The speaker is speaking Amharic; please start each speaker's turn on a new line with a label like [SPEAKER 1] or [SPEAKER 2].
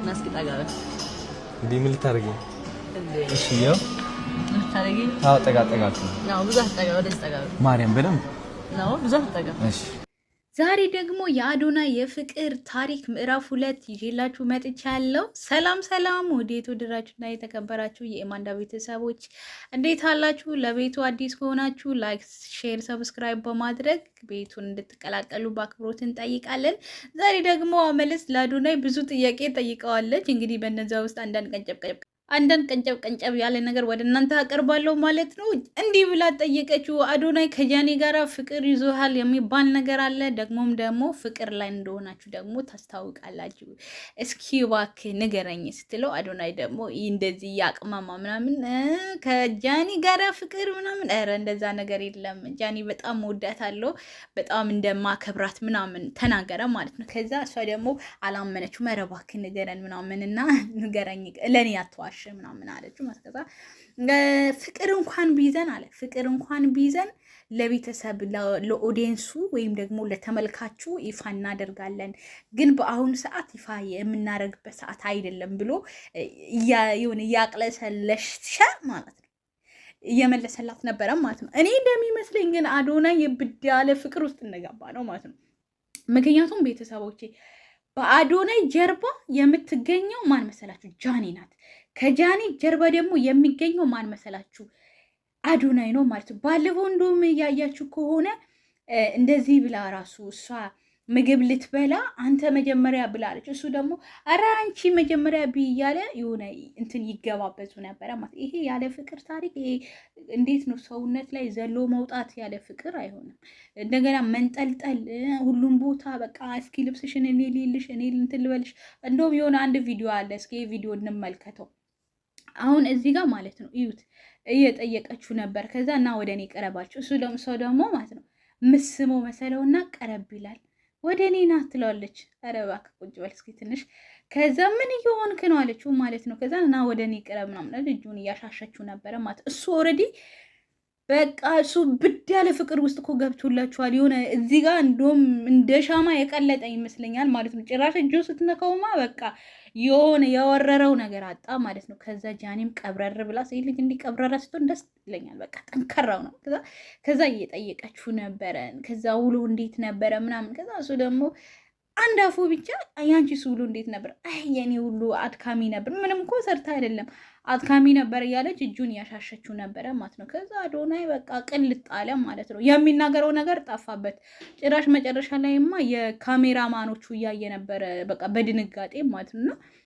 [SPEAKER 1] ناس كتاجا
[SPEAKER 2] دي من الترجي
[SPEAKER 1] ايش
[SPEAKER 2] هي
[SPEAKER 1] الترجي
[SPEAKER 2] تقاطقات
[SPEAKER 1] ነው ብዙ አትጠጋ ወደ ተጠጋ
[SPEAKER 2] ማርያም በደንብ
[SPEAKER 1] ነው ብዙ አትጠጋ
[SPEAKER 2] እሺ
[SPEAKER 3] ዛሬ ደግሞ የአዶናይ የፍቅር ታሪክ ምዕራፍ 2 ይዤላችሁ መጥቻለሁ። ሰላም ሰላም ወዴት ወደራችሁና የተከበራችሁ የኢማንዳ ቤተሰቦች እንዴት አላችሁ? ለቤቱ አዲስ ከሆናችሁ ላይክ፣ ሼር፣ ሰብስክራይብ በማድረግ ቤቱን እንድትቀላቀሉ በአክብሮት እንጠይቃለን። ዛሬ ደግሞ አመለስ ለአዶናይ ብዙ ጥያቄ ጠይቀዋለች። እንግዲህ በነዛ ውስጥ አንዳንድ ቀንጨብ ያለ ነገር ወደ እናንተ አቀርባለሁ ማለት ነው። እንዲህ ብላ ጠየቀችው። አዶናይ ከጃኒ ጋራ ፍቅር ይዞሃል የሚባል ነገር አለ፣ ደግሞም ደግሞ ፍቅር ላይ እንደሆናችሁ ደግሞ ታስታውቃላችሁ። እስኪ እባክህ ንገረኝ ስትለው አዶናይ ደግሞ እንደዚህ ያቅማማ ምናምን ከጃኒ ጋራ ፍቅር ምናምን፣ ኧረ እንደዛ ነገር የለም፣ ጃኒ በጣም ወዳታለሁ፣ በጣም እንደማከብራት ምናምን ተናገረ ማለት ነው። ከዛ እሷ ደግሞ አላመነችው። ኧረ እባክህ ንገረን ምናምንና ንገረኝ ለኔ ያተዋሽ ምናምን አለችው። ማስከዛ ፍቅር እንኳን ቢይዘን ለቤተሰብ ለኦዲየንሱ ወይም ደግሞ ለተመልካቹ ይፋ እናደርጋለን፣ ግን በአሁኑ ሰዓት ይፋ የምናደርግበት ሰዓት አይደለም ብሎ የሆነ ያቅለሰለሽ ማለት ነው እየመለሰላት ነበረ ማለት ነው። እኔ እንደሚመስለኝ ግን አዶናይ የብድ ያለ ፍቅር ውስጥ እንደገባ ነው ማለት ነው። ምክንያቱም ቤተሰቦቼ በአዶናይ ጀርባ የምትገኘው ማን መሰላችሁ? ጃኒ ናት። ከጃኒ ጀርባ ደግሞ የሚገኘው ማን መሰላችሁ? አዶናይ ነው ማለት ነው። ባለፈው እንደውም እያያችሁ ከሆነ እንደዚህ ብላ ራሱ እሷ ምግብ ልትበላ አንተ መጀመሪያ ብላለች። እሱ ደግሞ ኧረ አንቺ መጀመሪያ ብያለ የሆነ እንትን ይገባበዙ ነበረ ማለት። ይሄ ያለ ፍቅር ታሪክ ይሄ እንዴት ነው? ሰውነት ላይ ዘሎ መውጣት ያለ ፍቅር አይሆንም። እንደገና መንጠልጠል ሁሉም ቦታ በቃ እስኪ ልብስሽን እኔ ልልሽ እኔ እንትን ልበልሽ። እንደውም የሆነ አንድ ቪዲዮ አለ፣ እስኪ ቪዲዮ እንመልከተው። አሁን እዚህ ጋር ማለት ነው እዩት፣ እየጠየቀችው ነበር። ከዛ እና ወደ እኔ ቀረባችሁ። እሱ ደግሞ ሰው ደግሞ ማለት ነው ምስሞ መሰለውና ቀረብ ይላል። ወደ እኔ ናት ትለዋለች። ኧረ እባክህ ቁጭ በል እስኪ ትንሽ። ከዛ ምን እየሆንክ ነው አለችው ማለት ነው። ከዛ እና ወደ እኔ ቀረብ ምናምን ልጁን እያሻሸችው ነበረ ማለት እሱ ኦልሬዲ በቃ እሱ ብድ ያለ ፍቅር ውስጥ እኮ ገብቶላችኋል። የሆነ እዚህ ጋር እንደውም እንደ ሻማ የቀለጠ ይመስለኛል ማለት ነው። ጭራሽ እጁ ስትነካውማ በቃ የሆነ የወረረው ነገር አጣ ማለት ነው። ከዛ ጃኒም ቀብረር ብላ ሴት ልጅ እንዲህ ቀብረረ ስትሆን ደስ ይለኛል። በቃ ጠንከራው ነው። ከዛ እየጠየቀችው ነበረ። ከዛ ውሎ እንዴት ነበረ ምናምን። ከዛ እሱ ደግሞ አንድ አፉ ብቻ ያንቺስ ውሎ እንዴት ነበር? አይ የኔ ሁሉ አድካሚ ነበር። ምንም እኮ ሰርታ አይደለም አድካሚ ነበር እያለች እጁን እያሻሸችው ነበረ ማለት ነው። ከዛ አዶናይ በቃ ቅልጥ አለ ማለት ነው። የሚናገረው ነገር ጠፋበት ጭራሽ። መጨረሻ ላይማ የካሜራማኖቹ እያየ ነበረ በቃ በድንጋጤ ማለት ነው።